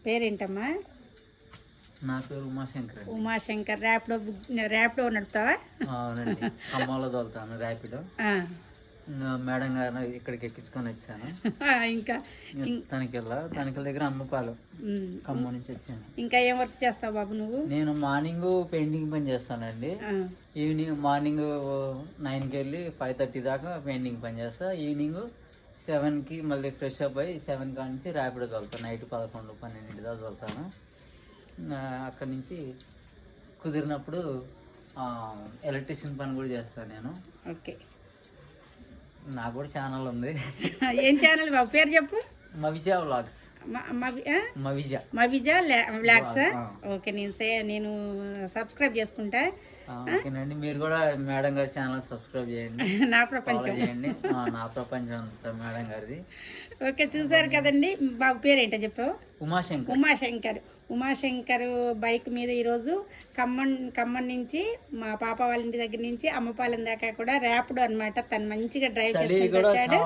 పేరేంటమ్మా? నా పేరు ఉమాశంకర్. ఉమాశంకర్. ర్యాపిడో నడుపుతావా? అవునండి, ఖమ్మంలో తోలుతాను ర్యాపిడో. మేడం గారు ఇక్కడికి ఎక్కించుకొని వచ్చాను. ఇంకా తనిఖీల దగ్గర అమ్మపాలు, ఖమ్మం నుంచి వచ్చాను. ఇంకా ఏం వర్క్ చేస్తావు బాబు నువ్వు? నేను మార్నింగ్ పెయింటింగ్ పని చేస్తానండి. మార్నింగ్ 9కి వెళ్ళి 5:30 దాకా పెయింటింగ్ పని చేస్తా. ఈవినింగ్ 7కి మళ్ళీ ఫ్రెష్ అప్ అయ్యి 7 కాడ నుంచి ర్యాపిడో తోలుతాను. నైట్ 11, 12 దాకా తోలుతాను. అక్కడి నుంచి కుదిరినప్పుడు ఎలక్ట్రీషియన్ పని కూడా చేస్తాను నేను. ఓకే, నాకు కూడా ఛానల్ ఉంది. ఏం ఛానల్ బాబు? పేరు చెప్పు. మవిజా వ్లాగ్స్. మవిజా వ్లాగ్సా? ఓకే, నేను సబ్స్క్రైబ్ చేసుకుంటా. ఓకేనండి, మీరు కూడా మేడం గారి ఛానల్ సబ్స్క్రైబ్ చేయండి. నా ప్రపంచం చేయండి. నా ప్రపంచం అంతా మేడం గారిది. ఓకే, చూసారు కదండి. బాబు పేరేంటో చెప్పావు? ఉమాశంకర్. ఉమాశంకర్ బైక్ మీద ఈరోజు ఖమ్మం నుంచి మా పాప వాళ్ళ ఇంటి దగ్గర నుంచి అమ్మపాలెం దాకా కూడా ర్యాపిడో అన్నమాట. తను మంచిగా డ్రైవ్ చేసుకొచ్చాడు.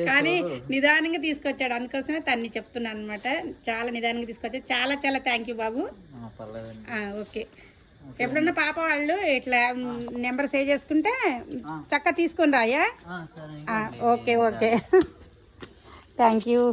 కానీ నిదానంగా తీసుకొచ్చాడు. అందుకోసమే తన్ని చెప్తున్నాను అనమాట. చాలా నిదానంగా తీసుకొచ్చాడు. చాలా చాలా థ్యాంక్ యూ బాబు. ఓకే, ఎప్పుడన్నా పాప వాళ్ళు ఇట్లా నెంబర్ సేవ్ చేసుకుంటే చక్కగా తీసుకొని రాయా? Okay okay, thank you.